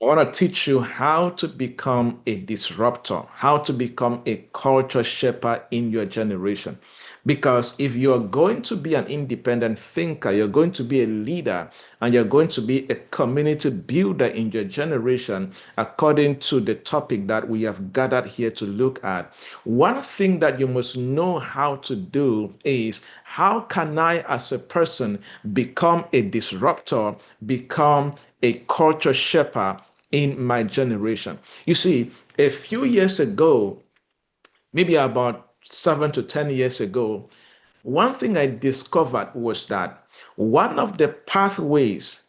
I want to teach you how to become a disruptor, how to become a culture shaper in your generation. Because if you're going to be an independent thinker, you're going to be a leader, and you're going to be a community builder in your generation, according to the topic that we have gathered here to look at. One thing that you must know how to do is how can I, as a person, become a disruptor, become a culture shaper in my generation. You see, a few years ago, maybe about 7 to 10 years ago, one thing I discovered was that one of the pathways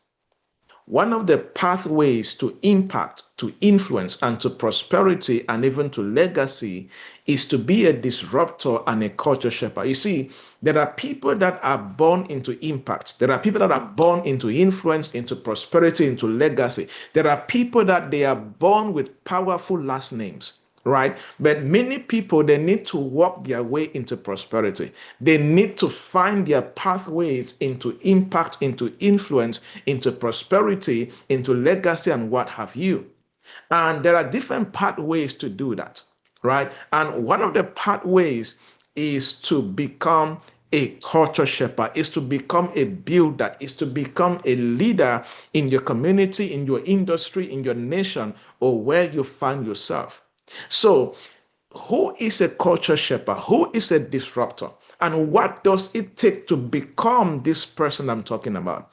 one of the pathways to impact, to influence, and to prosperity, and even to legacy is to be a disruptor and a culture shaper. You see, there are people that are born into impact. There are people that are born into influence, into prosperity, into legacy. There are people that they are born with powerful last names, right? But many people, they need to walk their way into prosperity. They need to find their pathways into impact, into influence, into prosperity, into legacy, and what have you. And there are different pathways to do that, right? And one of the pathways is to become a culture shaper, is to become a builder, is to become a leader in your community, in your industry, in your nation, or where you find yourself. So, who is a culture shaper? Who is a disruptor? And what does it take to become this person I'm talking about?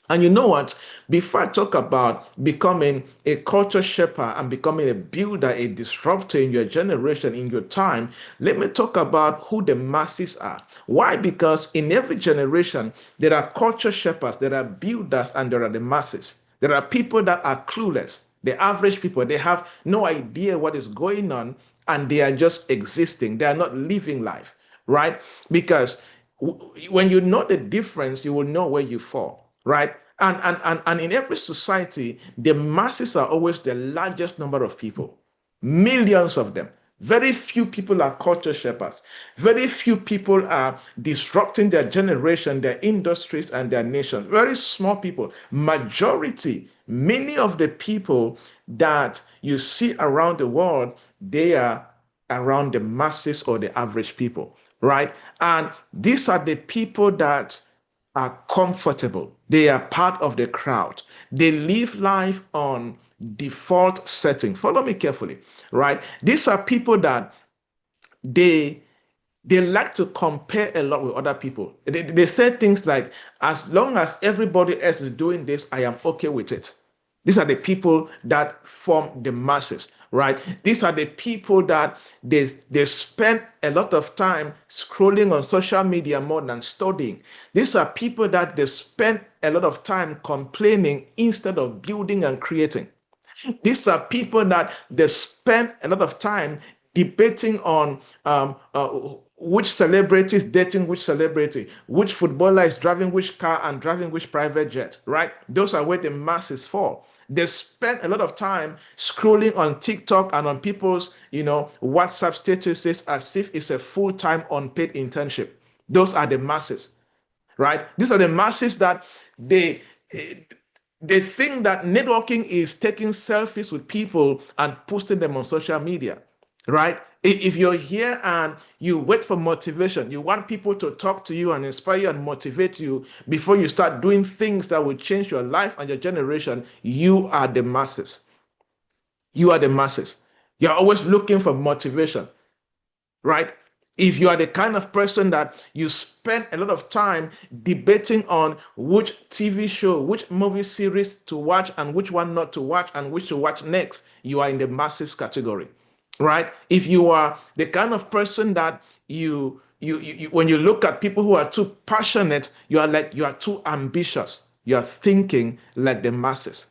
And you know what? Before I talk about becoming a culture shaper and becoming a builder, a disruptor in your generation, in your time, let me talk about who the masses are. Why? Because in every generation, there are culture shapers, there are builders, and there are the masses. There are people that are clueless. The average people, they have no idea what is going on, and they are just existing. They are not living life, right? Because when you know the difference, you will know where you fall, right? And in every society, the masses are always the largest number of people, millions of them. Very few people are culture shapers. Very few people are disrupting their generation, their industries, and their nations. Very small people. Majority, many of the people that you see around the world, they are around the masses or the average people, right? And these are the people that are comfortable. They are part of the crowd. They live life on default setting. Follow me carefully, right? These are people that they they like to compare a lot with other people. They say things like, as long as everybody else is doing this, I am okay with it. These are the people that form the masses, right? These are the people that they spend a lot of time scrolling on social media more than studying. These are people that they spend a lot of time complaining instead of building and creating. These are people that they spend a lot of time debating on which celebrity is dating which celebrity, which footballer is driving which car and driving which private jet, right? Those are where the masses fall. They spend a lot of time scrolling on TikTok and on people's, WhatsApp statuses as if it's a full-time unpaid internship. Those are the masses, right? These are the masses that they they think that networking is taking selfies with people and posting them on social media, right? If you're here and you wait for motivation, you want people to talk to you and inspire you and motivate you before you start doing things that will change your life and your generation, you are the masses. You are the masses. You're always looking for motivation, right? If you are the kind of person that you spend a lot of time debating on which TV show, which movie series to watch and which one not to watch and which to watch next, you are in the masses category, right? If you are the kind of person that when you look at people who are too passionate, you are too ambitious. You are thinking like the masses,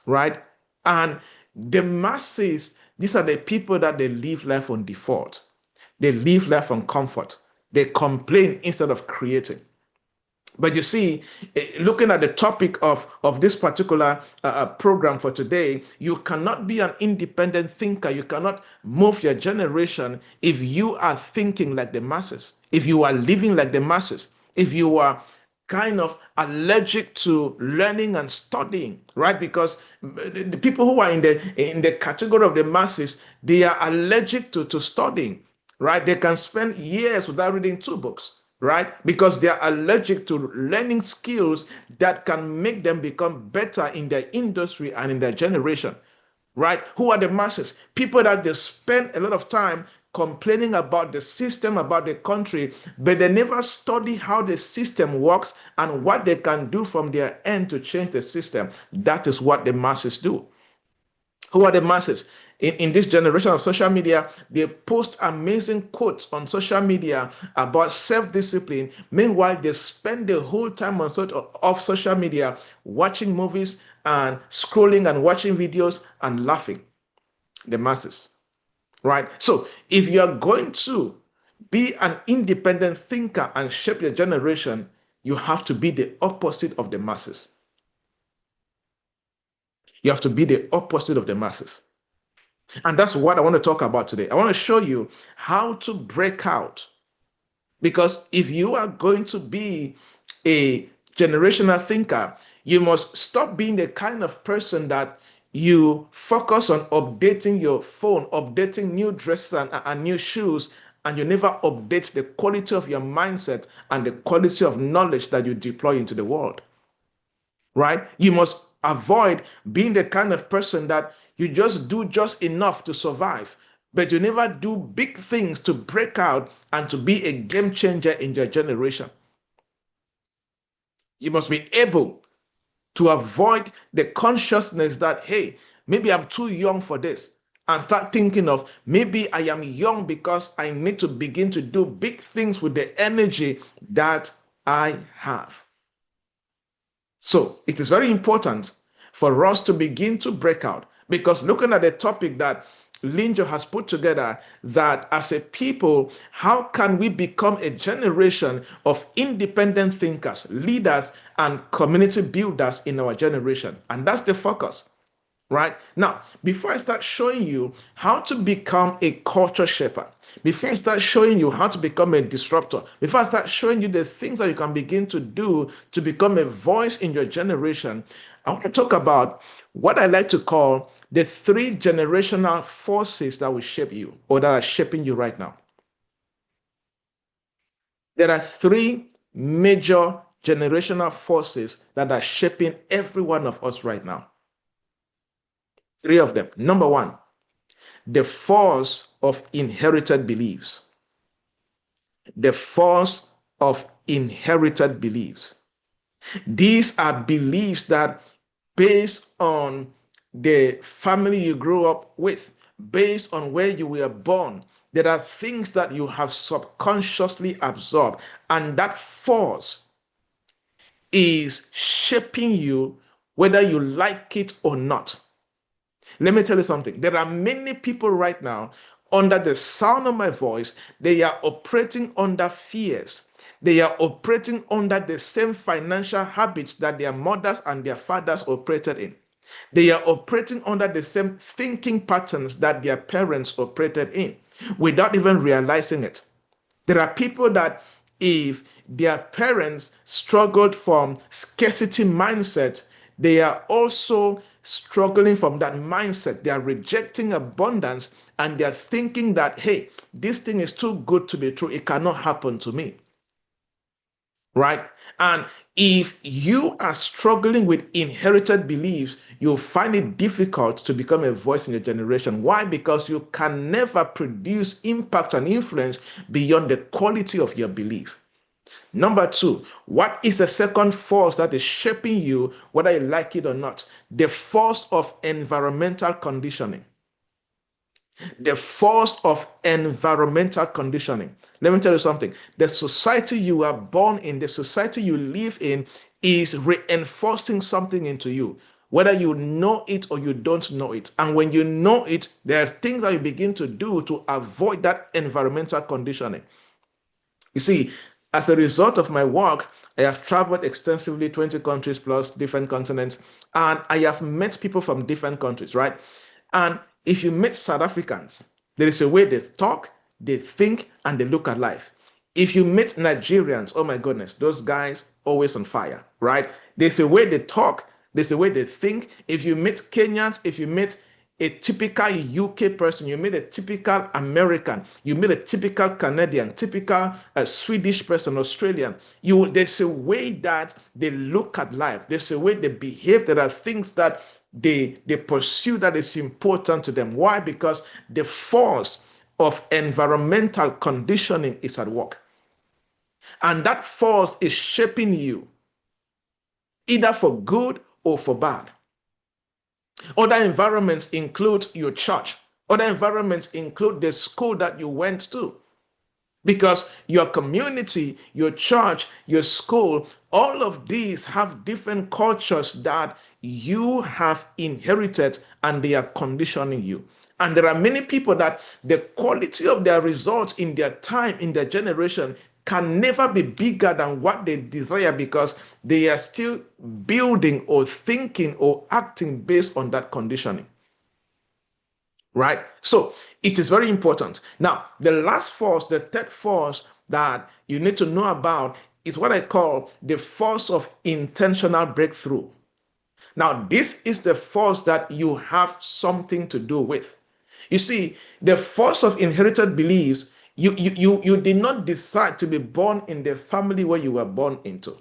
right? And the masses, these are the people that they live life on default. They live life on comfort. They complain instead of creating. But you see, looking at the topic of this particular program for today, you cannot be an independent thinker. You cannot move your generation if you are thinking like the masses, if you are living like the masses, if you are kind of allergic to learning and studying, right? Because the people who are in the category of the masses, they are allergic to studying, right? They can spend years without reading two books, right? Because they are allergic to learning skills that can make them become better in their industry and in their generation, right? Who are the masses? People that they spend a lot of time complaining about the system, about the country, but they never study how the system works and what they can do from their end to change the system. That is what the masses do. Who are the masses? In this generation of social media, they post amazing quotes on social media about self-discipline. Meanwhile, they spend the whole time on off social media watching movies and scrolling and watching videos and laughing. The masses, right? So if you are going to be an independent thinker and shape your generation, you have to be the opposite of the masses. You have to be the opposite of the masses. And that's what I want to talk about today. I want to show you how to break out. Because if you are going to be a generational thinker, you must stop being the kind of person that you focus on updating your phone, updating new dresses and new shoes, and you never update the quality of your mindset and the quality of knowledge that you deploy into the world, right? You must avoid being the kind of person that you just do just enough to survive, but you never do big things to break out and to be a game changer in your generation. You must be able to avoid the consciousness that, hey, maybe I'm too young for this, and start thinking of maybe I am young because I need to begin to do big things with the energy that I have. So it is very important for us to begin to break out, because looking at the topic that Linjo has put together, that as a people, how can we become a generation of independent thinkers, leaders, and community builders in our generation? And that's the focus. Right now, before I start showing you how to become a culture shaper, before I start showing you how to become a disruptor, before I start showing you the things that you can begin to do to become a voice in your generation, I want to talk about what I like to call the three generational forces that will shape you, or that are shaping you right now. There are three major generational forces that are shaping every one of us right now. Three of them. Number one, the force of inherited beliefs. The force of inherited beliefs. These are beliefs that, based on the family you grew up with, based on where you were born, there are things that you have subconsciously absorbed, and that force is shaping you whether you like it or not. Let me tell you something. There are many people right now under the sound of my voice. They are operating under fears. They are operating under the same financial habits that their mothers and their fathers operated in. They are operating under the same thinking patterns that their parents operated in without even realizing it. There are people that, if their parents struggled from scarcity mindset, they are also struggling from that mindset. They are rejecting abundance, and they are thinking that, hey, this thing is too good to be true. It cannot happen to me. Right? And if you are struggling with inherited beliefs, you'll find it difficult to become a voice in your generation. Why? Because you can never produce impact and influence beyond the quality of your belief. Number two, what is the second force that is shaping you, whether you like it or not? The force of environmental conditioning. The force of environmental conditioning. Let me tell you something. The society you are born in, the society you live in, is reinforcing something into you, whether you know it or you don't know it. And when you know it, there are things that you begin to do to avoid that environmental conditioning. You see, as a result of my work, I have traveled extensively, 20 countries plus different continents, and I have met people from different countries, right? And if you meet South Africans, there is a way they talk, they think, and they look at life. If you meet Nigerians, oh my goodness, those guys always on fire, right? There's a way they talk, there's a way they think. If you meet Kenyans, if you meet a typical UK person, you meet a typical American, you meet a typical Canadian, typical Swedish person, Australian, there's a way that they look at life. There's a way they behave. There are things that they pursue that is important to them. Why? Because the force of environmental conditioning is at work. And that force is shaping you, either for good or for bad. Other environments include your church. Other environments include the school that you went to. Because your community, your church, your school, all of these have different cultures that you have inherited and they are conditioning you. And there are many people that the quality of their results in their time, in their generation, can never be bigger than what they desire because they are still building or thinking or acting based on that conditioning. Right? So it is very important. Now, the last force, the third force that you need to know about is what I call the force of intentional breakthrough. Now, this is the force that you have something to do with. You see, the force of inherited beliefs, you did not decide to be born in the family where you were born into.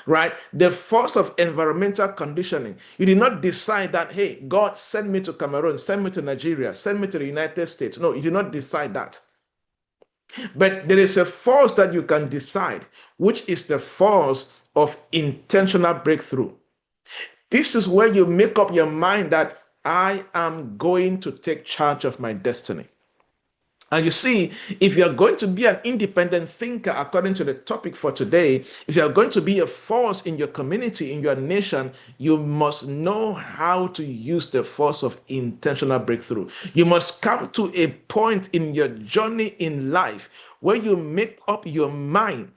Right? The force of environmental conditioning. You did not decide that, hey, God send me to Cameroon, send me to Nigeria, send me to the United States. No, you did not decide that. But there is a force that you can decide, which is the force of intentional breakthrough. This is where you make up your mind that I am going to take charge of my destiny. And you see, if you're going to be an independent thinker, according to the topic for today, if you're going to be a force in your community, in your nation, you must know how to use the force of intentional breakthrough. You must come to a point in your journey in life where you make up your mind,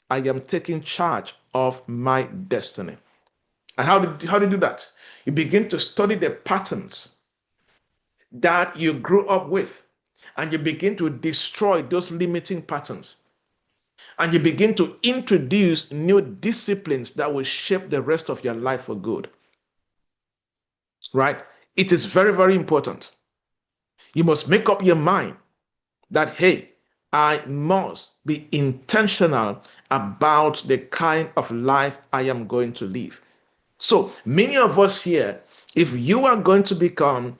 I am taking charge of my destiny. And how do you do that? You begin to study the patterns that you grew up with. And you begin to destroy those limiting patterns. And you begin to introduce new disciplines that will shape the rest of your life for good. Right? It is very, very important. You must make up your mind that, hey, I must be intentional about the kind of life I am going to live. So many of us here, if you are going to become,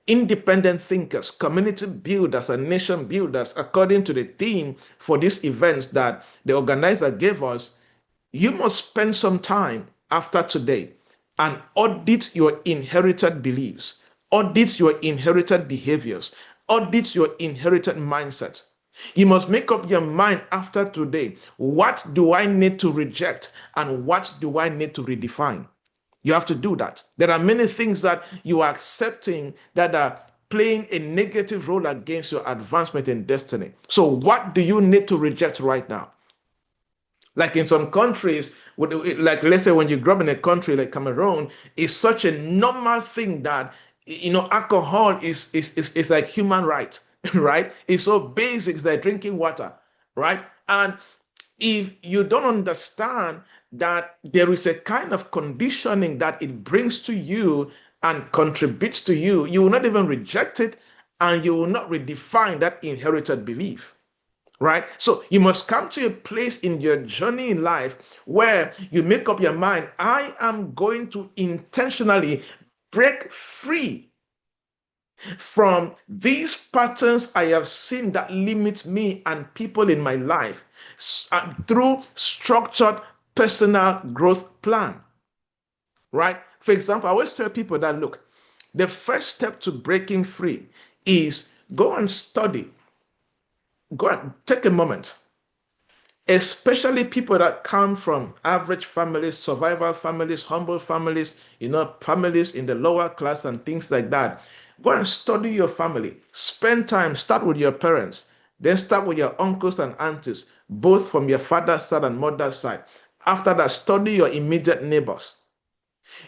independent thinkers, community builders, and nation builders, according to the theme for these events that the organizer gave us, you must spend some time after today and audit your inherited beliefs, audit your inherited behaviors, audit your inherited mindset. You must make up your mind after today. What do I need to reject and what do I need to redefine? You have to do that. There are many things that you are accepting that are playing a negative role against your advancement in destiny. So what do you need to reject right now? Like in some countries, like let's say when you grow up in a country like Cameroon, it's such a normal thing that alcohol is like human right, right? It's so basic, it's like drinking water, right? And if you don't understand that there is a kind of conditioning that it brings to you and contributes to you, you will not even reject it and you will not redefine that inherited belief. Right? So you must come to a place in your journey in life where you make up your mind, I am going to intentionally break free from these patterns I have seen that limit me and people in my life through structured personal growth plan. Right? For example, I always tell people that, look, the first step to breaking free is go and study. Go and take a moment, especially people that come from average families, survival families, humble families, families in the lower class and things like that. Go and study your family. Spend time, start with your parents, then start with your uncles and aunties, both from your father's side and mother's side. After that, study your immediate neighbors.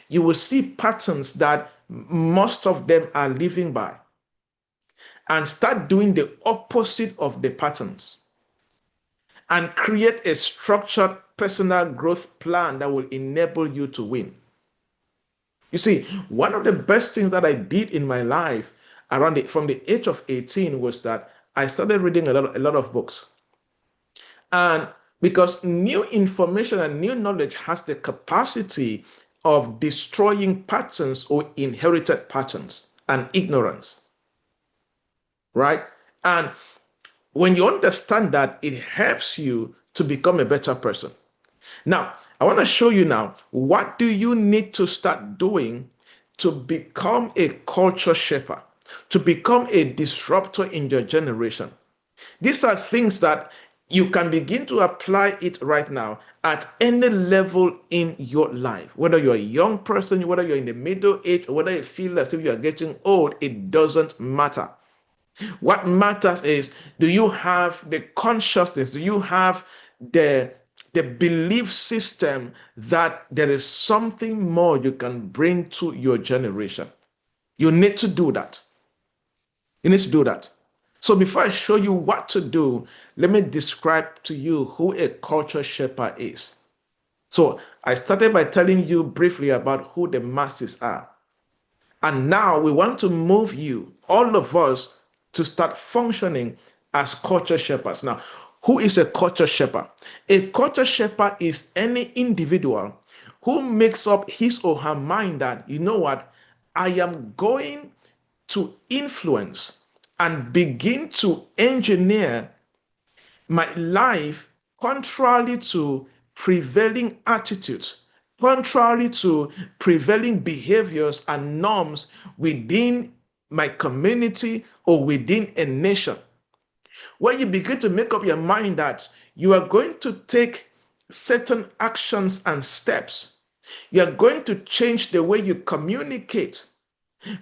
You will see patterns that most of them are living by and start doing the opposite of the patterns. and create a structured personal growth plan that will enable you to win. You see, one of the best things that I did in my life from the age of 18 was that I started reading a lot of books. And because new information and new knowledge has the capacity of destroying patterns or inherited patterns and ignorance, right? And when you understand that, it helps you to become a better person. Now, I want to show you now, what do you need to start doing to become a culture shaper, to become a disruptor in your generation? These are things that you can begin to apply it right now at any level in your life. Whether you're a young person, whether you're in the middle age, or whether you feel as if you're getting old, it doesn't matter. What matters is, do you have the consciousness? Do you have the belief system that there is something more you can bring to your generation? You need to do that. You need to do that. So before I show you what to do, let me describe to you who a culture shaper is. So I started by telling you briefly about who the masses are. And now we want to move you, all of us, to start functioning as culture shapers. Now, who is a culture shaper? A culture shaper is any individual who makes up his or her mind that, you know what, I am going to influence and begin to engineer my life contrary to prevailing attitudes, contrary to prevailing behaviors and norms within my community or within a nation. When you begin to make up your mind that you are going to take certain actions and steps, you are going to change the way you communicate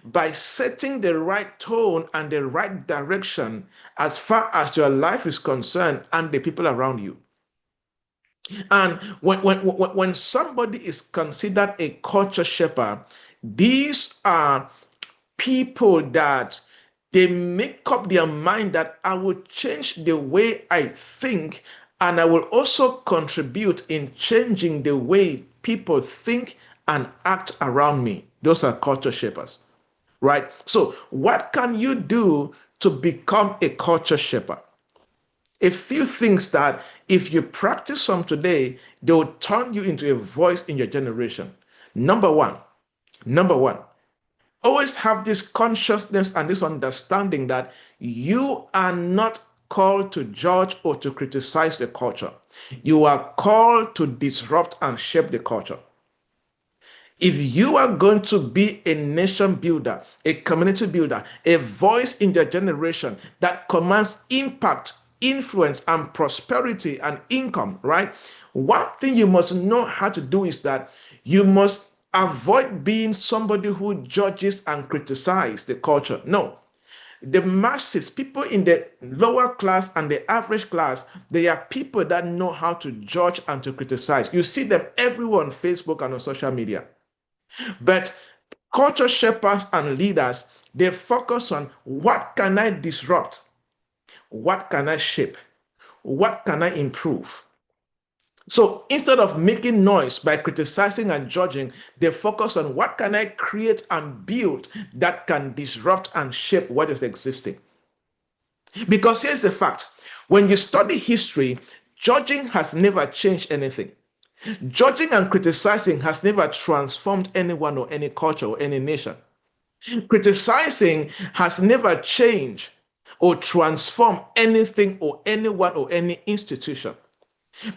by setting the right tone and the right direction as far as your life is concerned and the people around you. And when somebody is considered a culture shaper, these are people that they make up their mind that I will change the way I think, and I will also contribute in changing the way people think and act around me. Those are culture shapers, right? So what can you do to become a culture shaper? A few things that if you practice some today, they will turn you into a voice in your generation. Number one, always have this consciousness and this understanding that you are not called to judge or to criticize the culture. You are called to disrupt and shape the culture. If you are going to be a nation builder, a community builder, a voice in your generation that commands impact, influence, and prosperity and income, right? One thing you must know how to do is that you must avoid being somebody who judges and criticizes the culture. No. The masses, people in the lower class and the average class, they are people that know how to judge and to criticize. You see them everywhere on Facebook and on social media. But culture shapers and leaders, they focus on what can I disrupt? What can I shape? What can I improve? So instead of making noise by criticizing and judging, they focus on what can I create and build that can disrupt and shape what is existing. Because here's the fact, when you study history, judging has never changed anything. Judging and criticizing has never transformed anyone or any culture or any nation. Criticizing has never changed or transformed anything or anyone or any institution.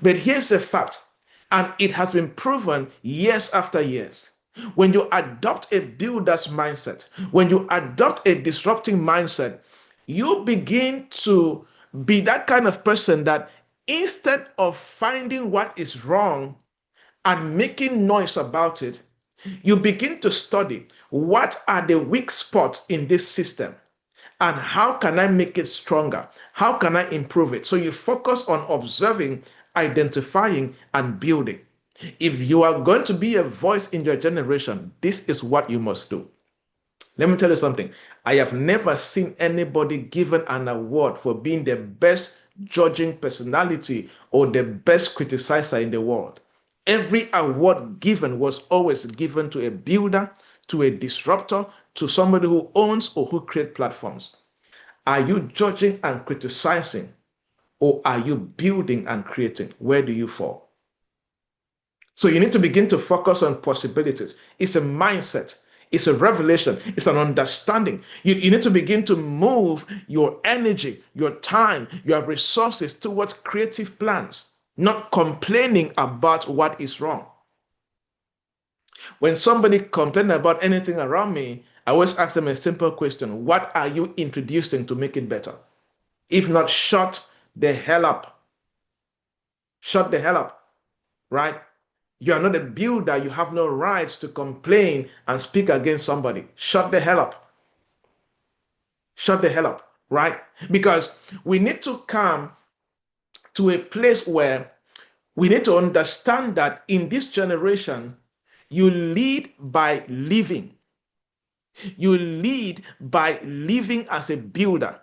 But here's the fact, and it has been proven years after years. When you adopt a builder's mindset, when you adopt a disrupting mindset, you begin to be that kind of person that instead of finding what is wrong and making noise about it, you begin to study what are the weak spots in this system and how can I make it stronger? How can I improve it? So you focus on observing, identifying, and building. If you are going to be a voice in your generation, this is what you must do. Let me tell you something. I have never seen anybody given an award for being the best judging personality or the best criticizer in the world. Every award given was always given to a builder, to a disruptor, to somebody who owns or who creates platforms. Are you judging and criticizing, or are you building and creating? Where do you fall? So you need to begin to focus on possibilities. It's a mindset. It's a revelation. It's an understanding. You need to begin to move your energy, your time, your resources towards creative plans, not complaining about what is wrong. When somebody complains about anything around me, I always ask them a simple question: what are you introducing to make it better? If not, shut the hell up. Shut the hell up, right? You are not a builder. You have no right to complain and speak against somebody. Shut the hell up. Shut the hell up, right? Because we need to come to a place where we need to understand that in this generation, you lead by living. You lead by living as a builder.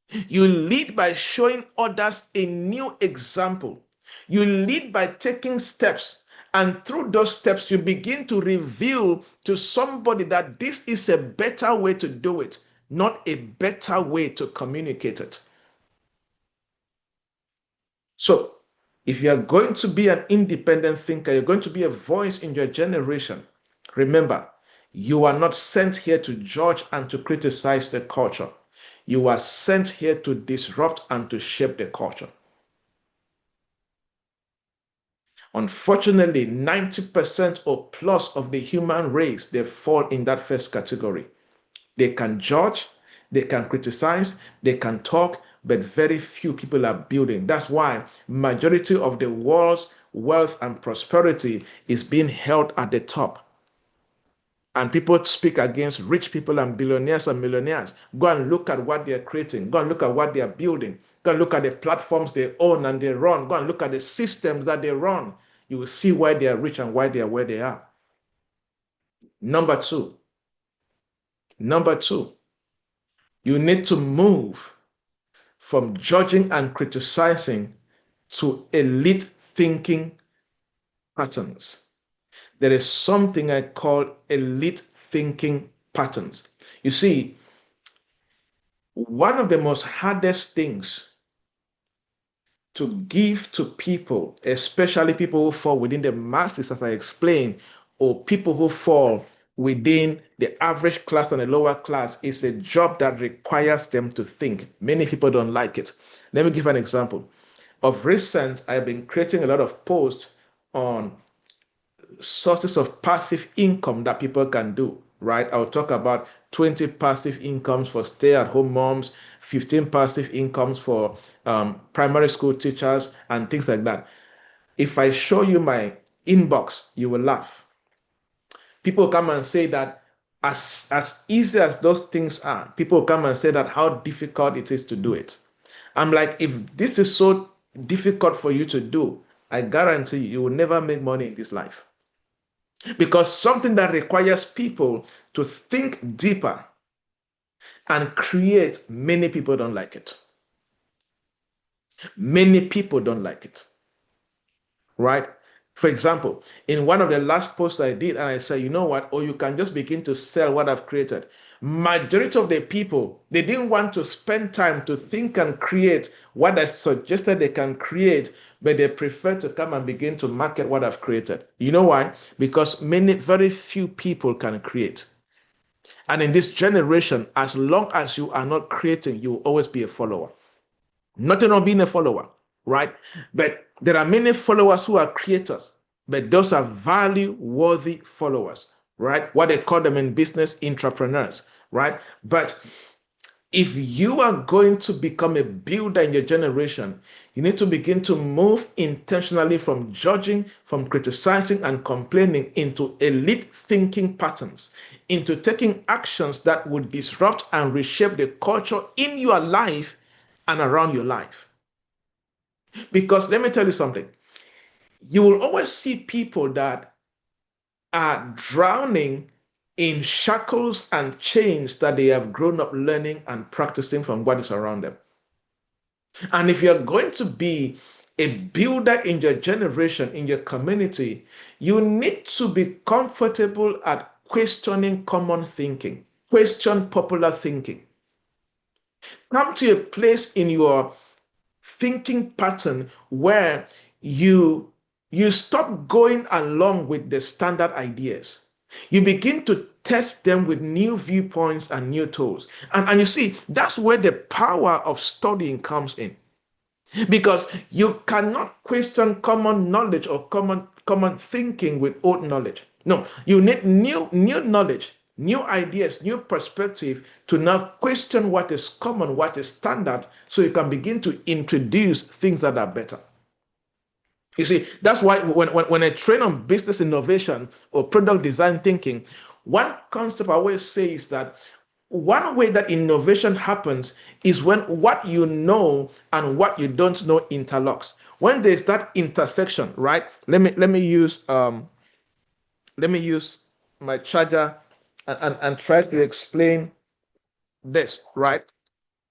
You lead by showing others a new example. You lead by taking steps. And through those steps, you begin to reveal to somebody that this is a better way to do it, not a better way to communicate it. So, if you are going to be an independent thinker, you're going to be a voice in your generation, remember, you are not sent here to judge and to criticize the culture. You are sent here to disrupt and to shape the culture. Unfortunately, 90% or plus of the human race, they fall in that first category. They can judge, they can criticize, they can talk, but very few people are building. That's why majority of the world's wealth and prosperity is being held at the top. And people speak against rich people and billionaires and millionaires. Go and look at what they're creating. Go and look at what they're building. Go and look at the platforms they own and they run. Go and look at the systems that they run. You will see why they are rich and why they are where they are. Number two, you need to move from judging and criticizing to elite thinking patterns. There is something I call elite thinking patterns. You see, one of the most hardest things to give to people, especially people who fall within the masses, as I explained, or people who fall within the average class and the lower class, is a job that requires them to think. Many people don't like it. Let me give an example. Of recent, I've been creating a lot of posts on sources of passive income that people can do, right? I'll talk about 20 passive incomes for stay-at-home moms, 15 passive incomes for primary school teachers, and things like that. If I show you my inbox, you will laugh. People come and say that as easy as those things are, people come and say that how difficult it is to do it. I'm like, if this is so difficult for you to do, I guarantee you will never make money in this life. Because something that requires people to think deeper and create, many people don't like it. Many people don't like it, right? For example, in one of the last posts I did, and I said, you know what? Or you can just begin to sell what I've created. Majority of the people, they didn't want to spend time to think and create what I suggested they can create, but they prefer to come and begin to market what I've created. You know why? Because very few people can create. And in this generation, as long as you are not creating, you will always be a follower. Nothing on being a follower, right? But there are many followers who are creators, but those are value-worthy followers, right? What they call them in business, entrepreneurs, right? But if you are going to become a builder in your generation, you need to begin to move intentionally from judging, from criticizing and complaining into elite thinking patterns, into taking actions that would disrupt and reshape the culture in your life and around your life. Because let me tell you something, you will always see people that are drowning in shackles and chains that they have grown up learning and practicing from what is around them. And if you're going to be a builder in your generation, in your community, you need to be comfortable at questioning common thinking, question popular thinking. Come to a place in your thinking pattern where you you stop going along with the standard ideas. You begin to test them with new viewpoints and new tools. And you see, that's where the power of studying comes in. Because you cannot question common knowledge or common thinking with old knowledge. No, you need new knowledge, new ideas, new perspective to now question what is common, what is standard, so you can begin to introduce things that are better. You see, that's why when I train on business innovation or product design thinking, one concept I always say is that one way that innovation happens is when what you know and what you don't know interlocks. When there's that intersection, right? Let me use my charger and try to explain this, right?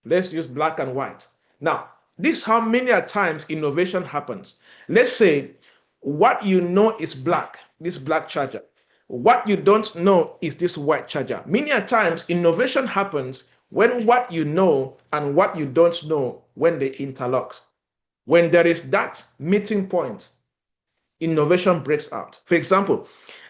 Let's use black and white. Now, this is how many a times innovation happens. Let's say what you know is black, this black charger. What you don't know is this white charger. Many a times innovation happens when what you know and what you don't know when they interlock. When there is that meeting point, innovation breaks out. For example,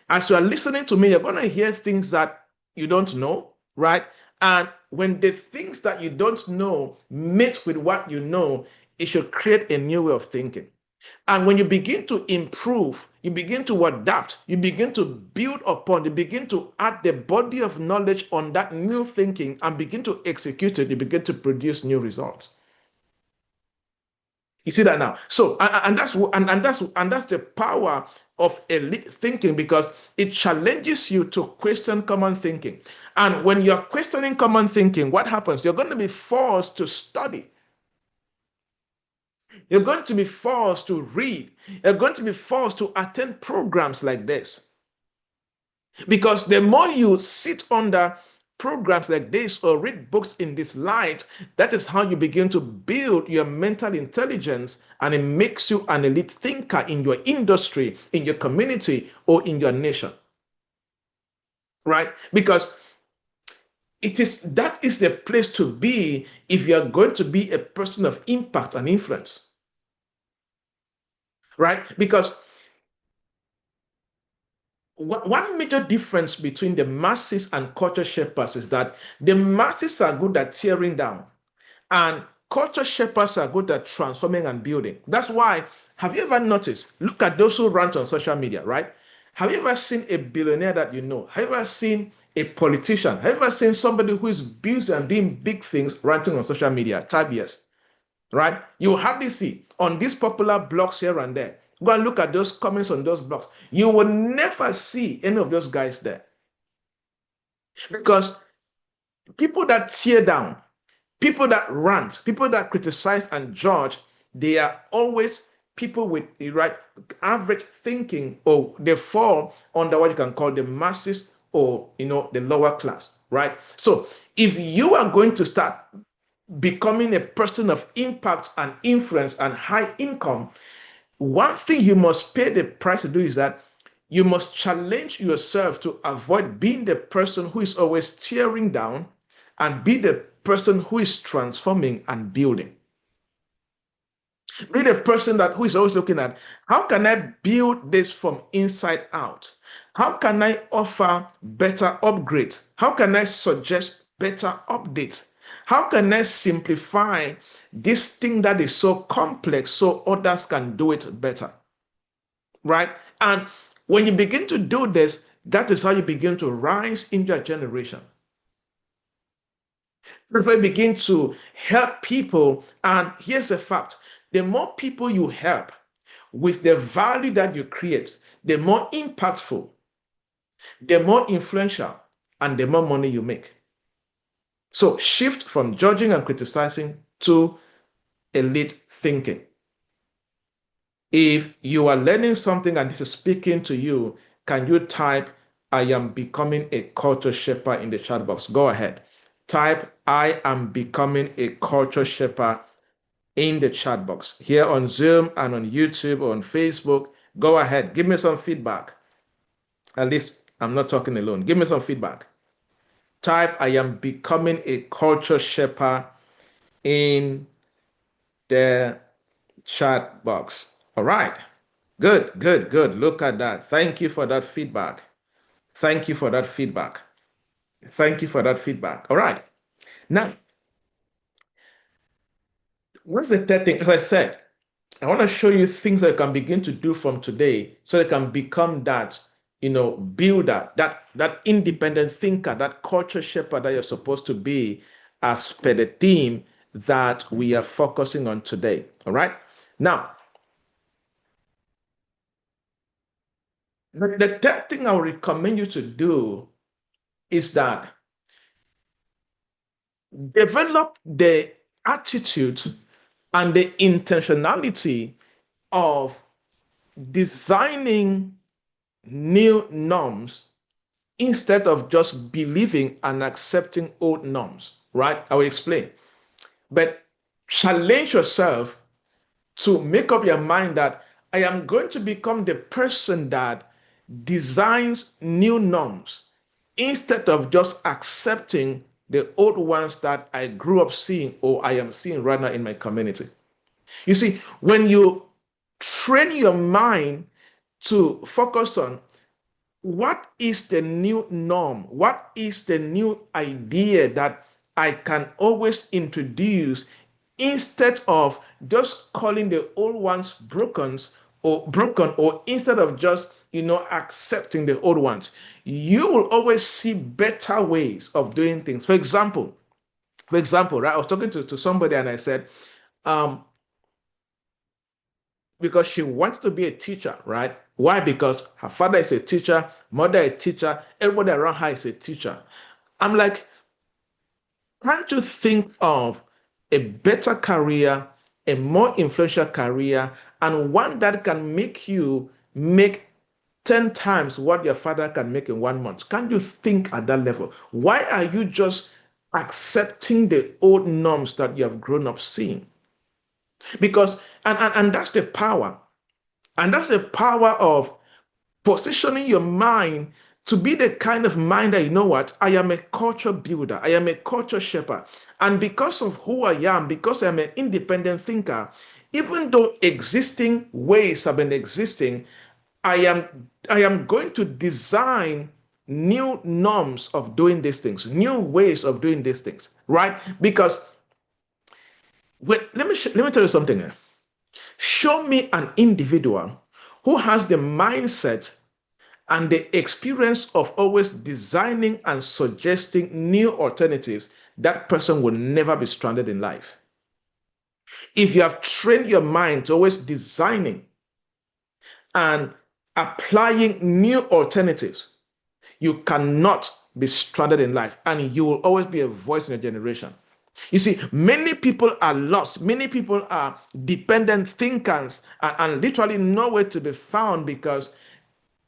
as you are listening to me, you're going to hear things that you don't know, right? And when the things that you don't know meet with what you know, it should create a new way of thinking. And when you begin to improve, you begin to adapt, you begin to build upon, you begin to add the body of knowledge on that new thinking and begin to execute it, you begin to produce new results. You see that now. So and that's the power of elite thinking because it challenges you to question common thinking. And when you're questioning common thinking, what happens? You're going to be forced to study. You're going to be forced to read. You're going to be forced to attend programs like this. Because the more you sit under programs like this or read books in this light, that is how you begin to build your mental intelligence and it makes you an elite thinker in your industry, in your community, or in your nation. Right? Because that is the place to be if you are going to be a person of impact and influence. Right? Because one major difference between the masses and culture shapers is that the masses are good at tearing down and culture shapers are good at transforming and building. That's why, have you ever noticed? Look at those who rant on social media, right? Have you ever seen a billionaire that you know? Have you ever seen a politician? Have you ever seen somebody who is busy and doing big things ranting on social media? Type yes, right? You hardly see on these popular blogs here and there. Go and look at those comments on those blogs. You will never see any of those guys there because people that tear down, people that rant, people that criticize and judge, they are always people with the right average thinking, or they fall under what you can call the masses or the lower class, right? So if you are going to start becoming a person of impact and influence and high income, one thing you must pay the price to do is that you must challenge yourself to avoid being the person who is always tearing down and be the person who is transforming and building. Be the person who is always looking at how can I build this from inside out? How can I offer better upgrades? How can I suggest better updates? How can I simplify this thing that is so complex so others can do it better? Right? And when you begin to do this, that is how you begin to rise in your generation. That's how you begin to help people. And here's a fact: the more people you help with the value that you create, the more impactful, the more influential, and the more money you make. So shift from judging and criticizing to elite thinking. If you are learning something and this is speaking to you, can you type, I am becoming a culture shaper in the chat box? Go ahead. Type, I am becoming a culture shaper in the chat box here on Zoom and on YouTube or on Facebook. Go ahead, give me some feedback. At least I'm not talking alone. Give me some feedback. Type I am becoming a culture shaper in the chat box. All right. Good, good, good. Look at that. Thank you for that feedback. Thank you for that feedback. Thank you for that feedback. All right. Now, what's the third thing? As I said, I want to show you things that you can begin to do from today so they can become that, builder, that independent thinker, that culture shaper that you're supposed to be as per the theme that we are focusing on today. All right. Now, the third thing I would recommend you to do is that develop the attitude and the intentionality of designing new norms instead of just believing and accepting old norms, right? I will explain. But challenge yourself to make up your mind that I am going to become the person that designs new norms instead of just accepting the old ones that I grew up seeing or I am seeing right now in my community. You see, when you train your mind to focus on what is the new norm, what is the new idea that I can always introduce instead of just calling the old ones broken or instead of just accepting the old ones, you will always see better ways of doing things. For example, right, I was talking to somebody and I said, um, because she wants to be a teacher, right? Why? Because her father is a teacher, mother a teacher, everybody around her is a teacher. I'm like, can't you think of a better career, a more influential career, and one that can make you make 10 times what your father can make in 1 month? Can't you think at that level? Why are you just accepting the old norms that you have grown up seeing? Because, and that's the power. And that's the power of positioning your mind to be the kind of mind that, you know what, I am a culture builder, I am a culture shaper. And because of who I am, because I'm an independent thinker, even though existing ways have been existing, I am going to design new norms of doing these things, new ways of doing these things, right? Because let me tell you something here. Show me an individual who has the mindset and the experience of always designing and suggesting new alternatives. That person will never be stranded in life. If you have trained your mind to always designing and applying new alternatives, you cannot be stranded in life and you will always be a voice in a generation. You see, many people are lost. Many people are dependent thinkers and literally nowhere to be found because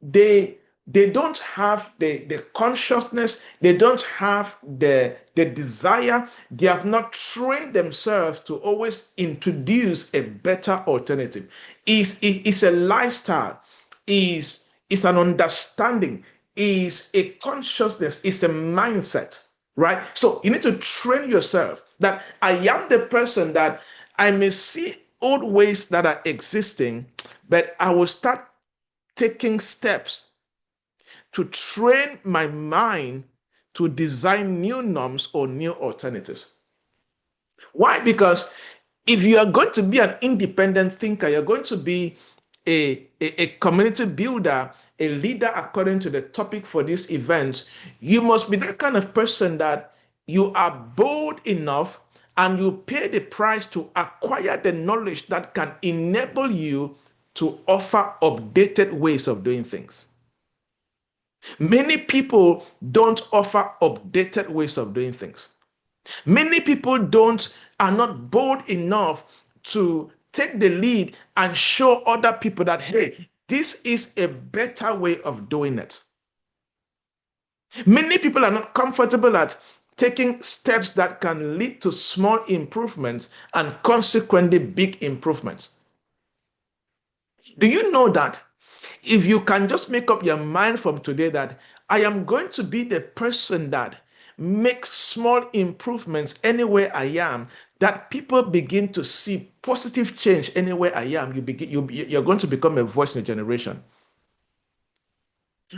they don't have the consciousness, they don't have the desire, they have not trained themselves to always introduce a better alternative. Is a lifestyle, is an understanding, is a consciousness, is a mindset, right? So you need to train yourself that I am the person that I may see old ways that are existing, but I will start taking steps to train my mind to design new norms or new alternatives. Why? Because if you are going to be an independent thinker, you're going to be a community builder, a leader according to the topic for this event, you must be that kind of person that you are bold enough and you pay the price to acquire the knowledge that can enable you to offer updated ways of doing things. Many people don't offer updated ways of doing things. Many people don't are not bold enough to take the lead and show other people that hey, this is a better way of doing it. Many people are not comfortable at taking steps that can lead to small improvements and consequently big improvements. Do you know that if you can just make up your mind from today that I am going to be the person that makes small improvements anywhere I am, that people begin to see positive change anywhere I am, you're going to become a voice in a generation.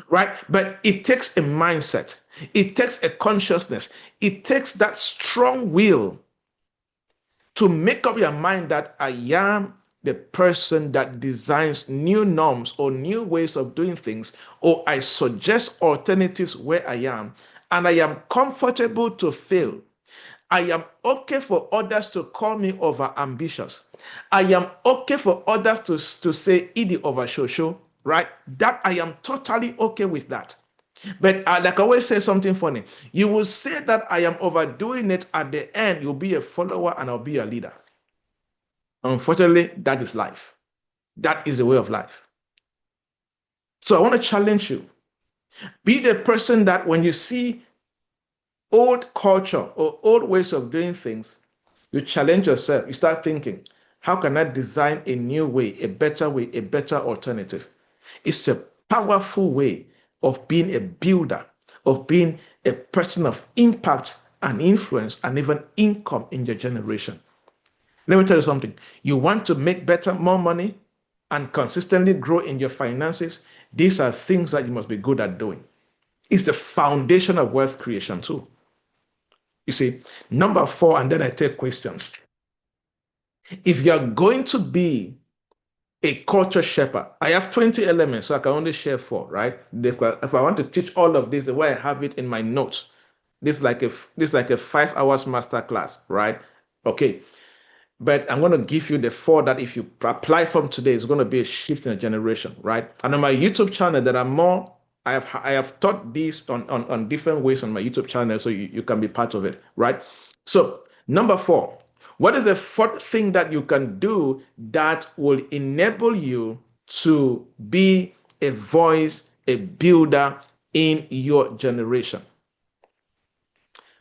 Right? But it takes a mindset, it takes a consciousness, it takes that strong will to make up your mind that I am the person that designs new norms or new ways of doing things, or I suggest alternatives where I am, and I am comfortable to fail. I am okay for others to call me over ambitious. I am okay for others to say idi over shosho, right? That I am totally okay with that. But like I always say something funny, you will say that I am overdoing it, at the end, you'll be a follower and I'll be a leader. Unfortunately, that is life. That is the way of life. So I want to challenge you. Be the person that when you see old culture or old ways of doing things, you challenge yourself. You start thinking, how can I design a new way, a better alternative? It's a powerful way of being a builder, of being a person of impact and influence and even income in your generation. Let me tell you something. You want to make better, more money and consistently grow in your finances. These are things that you must be good at doing. It's the foundation of wealth creation too. You see, number 4, and then I take questions. If you're going to be a culture shaper, I have 20 elements, so I can only share 4, right? If I want to teach all of this the way I have it in my notes, this is like a 5 hours master class, right? Okay. But I'm going to give you the 4 that if you apply from today, it's going to be a shift in a generation, right? And on my YouTube channel, there are more. I have taught this on different ways on my YouTube channel, so you can be part of it, right? So number 4, what is the 4th thing that you can do that will enable you to be a voice, a builder in your generation?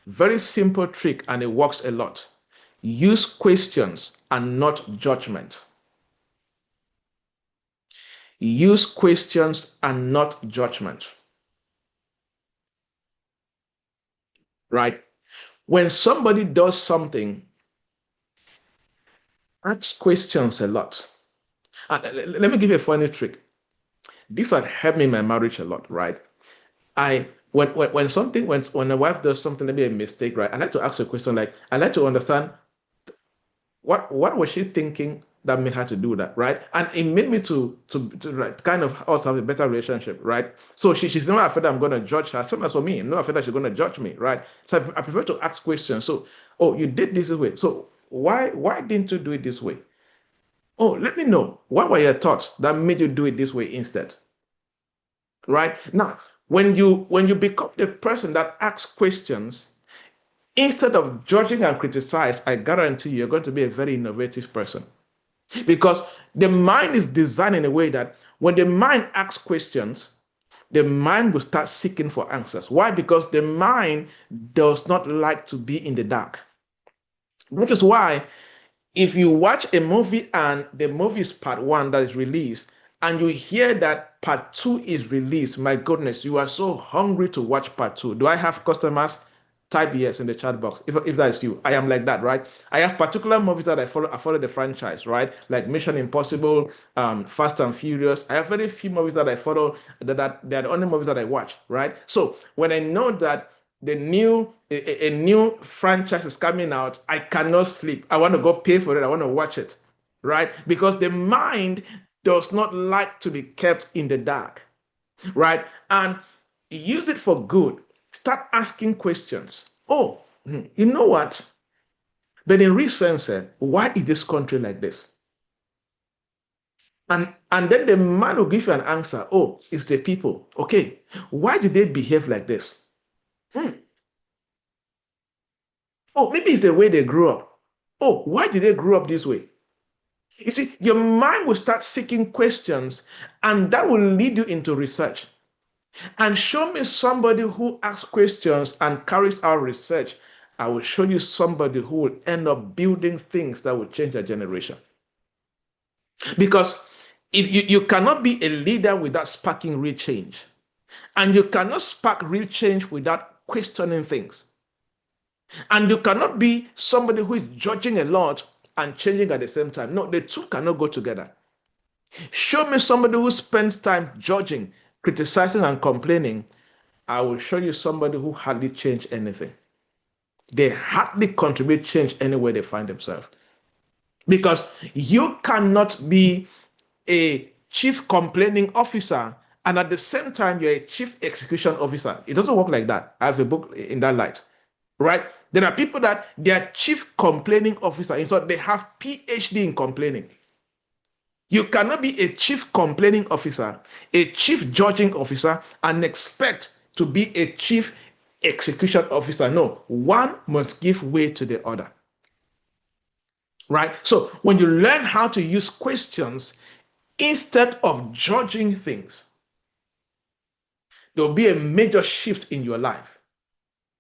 Very simple trick, and it works a lot. Use questions and not judgment. Use questions and not judgment. Right? When somebody does something, ask questions a lot. And let me give you a funny trick. This had helped me in my marriage a lot, right? When a wife does something, maybe a mistake, right? I like to ask a question like, I like to understand what was she thinking that made her to do that, right? And it made me to like, kind of also have a better relationship, right? So she's not afraid I'm going to judge her. Same as for me, I'm not afraid that she's going to judge me, right? So I prefer to ask questions. So, oh, you did this way. So why didn't you do it this way? Oh, let me know. What were your thoughts that made you do it this way instead? Right? Now, when you become the person that asks questions, instead of judging and criticize, I guarantee you're going to be a very innovative person. Because the mind is designed in a way that when the mind asks questions, the mind will start seeking for answers. Why? Because the mind does not like to be in the dark. That is why if you watch a movie and the movie is part 1 that is released, and you hear that part 2 is released, my goodness, you are so hungry to watch part 2. Do I have customers? Type yes in the chat box if that's you. I am like that, right? I have particular movies that I follow. I follow the franchise, right? Like Mission Impossible, Fast and Furious. I have very few movies that I follow. That they're the only movies that I watch, right? So when I know that a new franchise is coming out, I cannot sleep. I want to go pay for it. I want to watch it, right? Because the mind does not like to be kept in the dark, right? And use it for good. Start asking questions. Oh, you know what? But in recent, why is this country like this? And then the man will give you an answer. Oh, it's the people. Okay, why do they behave like this? Hmm. Oh, maybe it's the way they grew up. Oh, why did they grow up this way? You see, your mind will start seeking questions, and that will lead you into research. And show me somebody who asks questions and carries out research. I will show you somebody who will end up building things that will change their generation. Because if you cannot be a leader without sparking real change, and you cannot spark real change without questioning things, and you cannot be somebody who is judging a lot and changing at the same time. No, the two cannot go together. Show me somebody who spends time judging, criticizing, and complaining. I will show you somebody who hardly change anything. They hardly contribute change anywhere they find themselves. Because you cannot be a chief complaining officer and at the same time you're a chief execution officer. It doesn't work like that. I have a book in that light, right? There are people that they are chief complaining officer, and so they have PhD in complaining. You cannot be a chief complaining officer, a chief judging officer, and expect to be a chief execution officer. No, one must give way to the other. Right? So when you learn how to use questions instead of judging things, there will be a major shift in your life.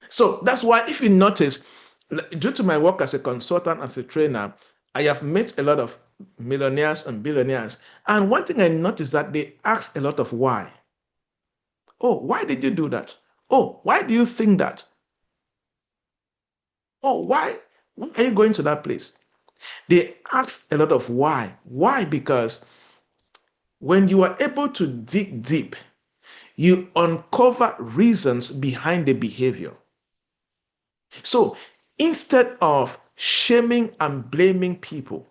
So that's why, if you notice, due to my work as a consultant, as a trainer, I have met a lot of millionaires and billionaires. And one thing I noticed that they ask a lot of why. Oh, why did you do that? Oh, why do you think that? Oh, why are you going to that place? They ask a lot of why. Why? Because when you are able to dig deep, you uncover reasons behind the behavior. So instead of shaming and blaming people,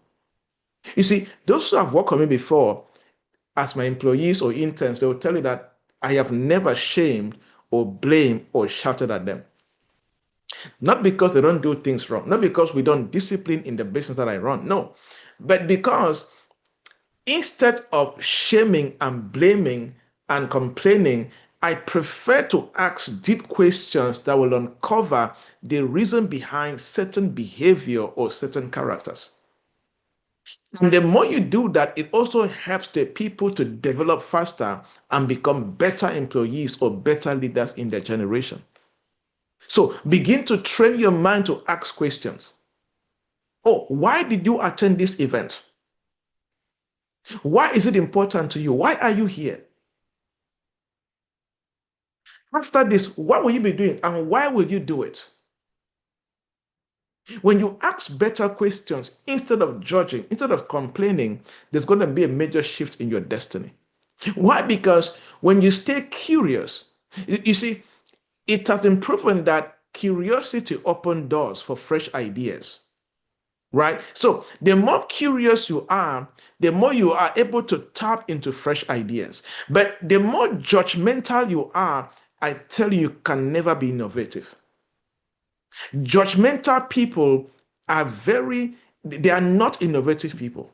you see, those who have worked with me before as my employees or interns, they will tell you that I have never shamed or blamed or shouted at them. Not because they don't do things wrong, not because we don't discipline in the business that I run, no, but because instead of shaming and blaming and complaining, I prefer to ask deep questions that will uncover the reason behind certain behavior or certain characters. And the more you do that, it also helps the people to develop faster and become better employees or better leaders in their generation. So begin to train your mind to ask questions. Oh, why did you attend this event? Why is it important to you? Why are you here? After this, what will you be doing and why will you do it? When you ask better questions instead of judging, instead of complaining, there's going to be a major shift in your destiny. Why? Because when you stay curious, you see, it has been proven that curiosity opens doors for fresh ideas. Right? So the more curious you are, the more you are able to tap into fresh ideas. But the more judgmental you are, I tell you, you can never be innovative. Judgmental people they are not innovative people.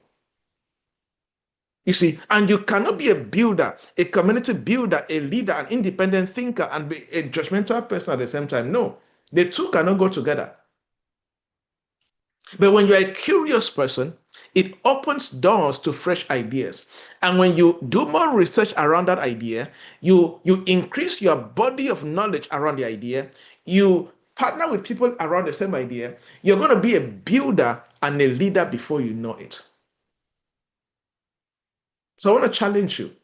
You see, and you cannot be a builder, a community builder, a leader, an independent thinker, and be a judgmental person at the same time. No, the two cannot go together. But when you're a curious person, it opens doors to fresh ideas. And when you do more research around that idea, you increase your body of knowledge around the idea, you partner with people around the same idea, you're going to be a builder and a leader before you know it. So I want to challenge you.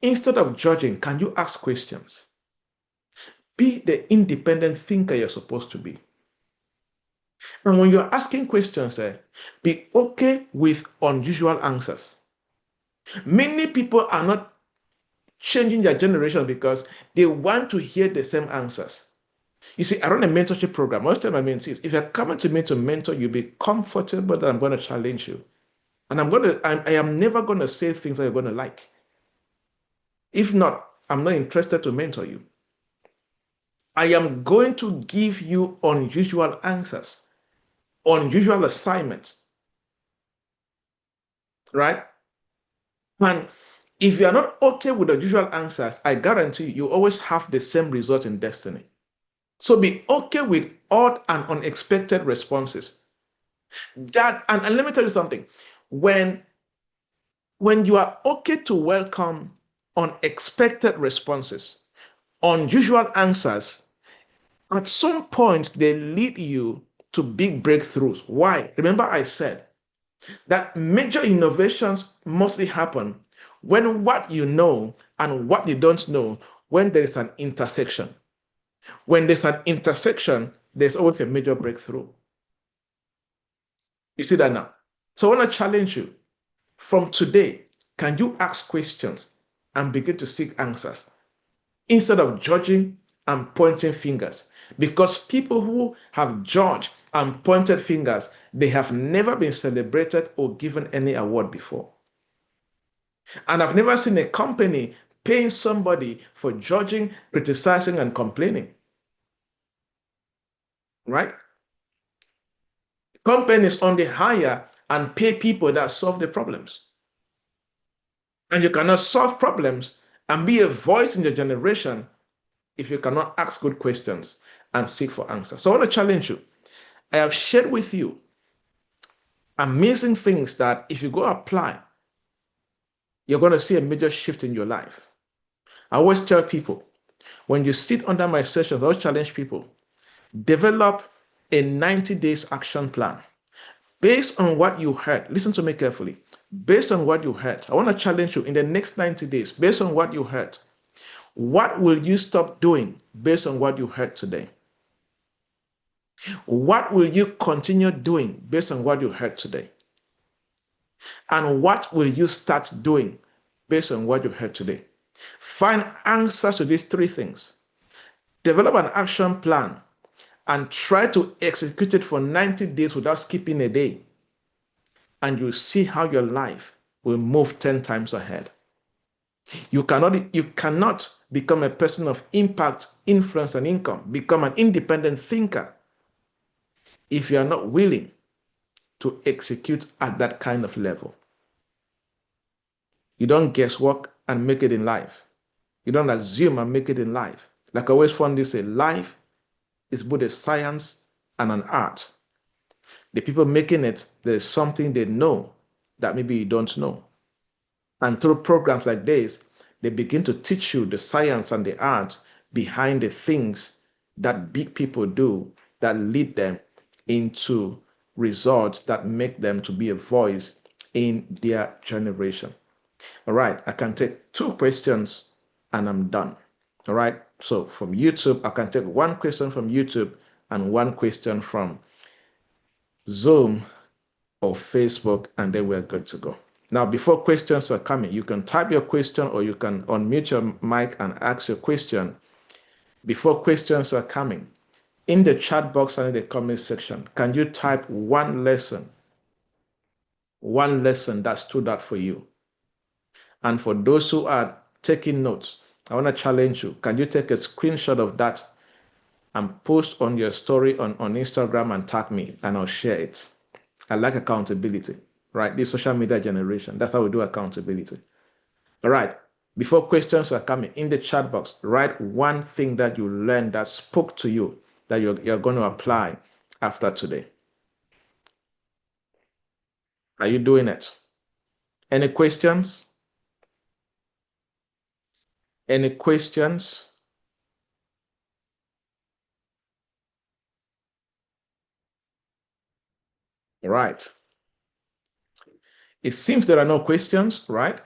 Instead of judging, can you ask questions? Be the independent thinker you're supposed to be. And when you're asking questions, be okay with unusual answers. Many people are not changing their generation because they want to hear the same answers. You see, I run a mentorship program. Most of my mentees, if you're coming to me to mentor, you'll be comfortable that I'm going to challenge you. And I am never going to say things that you're going to like. If not, I'm not interested to mentor you. I am going to give you unusual answers, unusual assignments, right? And if you are not okay with the usual answers, I guarantee you always have the same result in destiny. So be okay with odd and unexpected responses. And let me tell you something. When you are okay to welcome unexpected responses, unusual answers, at some point they lead you to big breakthroughs. Why? Remember, I said that major innovations mostly happen when what you know and what you don't know, when there is an intersection. When there's an intersection, there's always a major breakthrough. You see that now? So I want to challenge you from today. Can you ask questions and begin to seek answers instead of judging and pointing fingers? Because people who have judged and pointed fingers, they have never been celebrated or given any award before. And I've never seen a company paying somebody for judging, criticizing, and complaining, right? Companies only hire and pay people that solve the problems. And you cannot solve problems and be a voice in your generation if you cannot ask good questions and seek for answers. So I want to challenge you. I have shared with you amazing things that if you go apply, you're going to see a major shift in your life. I always tell people, when you sit under my sessions, I always challenge people, develop a 90 days action plan based on what you heard. Listen to me carefully. Based on what you heard, I want to challenge you in the next 90 days, based on what you heard, what will you stop doing based on what you heard today? What will you continue doing based on what you heard today? And what will you start doing based on what you heard today? Find answers to these three things. Develop an action plan and try to execute it for 90 days without skipping a day. And you'll see how your life will move 10 times ahead. You cannot become a person of impact, influence, and income, become an independent thinker if you are not willing to execute at that kind of level. You don't guesswork and make it in life. You don't assume and make it in life. Like I always fondly say, life is both a science and an art. The people making it, there's something they know that maybe you don't know. And through programs like this, they begin to teach you the science and the art behind the things that big people do that lead them into results that make them to be a voice in their generation. All right, I can take two questions and I'm done. All right, so from YouTube, I can take one question from YouTube and one question from Zoom or Facebook, and then we're good to go. Now, before questions are coming, you can type your question or you can unmute your mic and ask your question before questions are coming. In the chat box and in the comment section, can you type one lesson that stood out for you? And for those who are taking notes, I want to challenge you. Can you take a screenshot of that and post on your story on Instagram and tag me, and I'll share it. I like accountability, right? This social media generation, that's how we do accountability. All right. Before questions are coming, in the chat box, write one thing that you learned that spoke to you that you're going to apply after today. Are you doing it? Any questions? Any questions? All right. It seems there are no questions, right?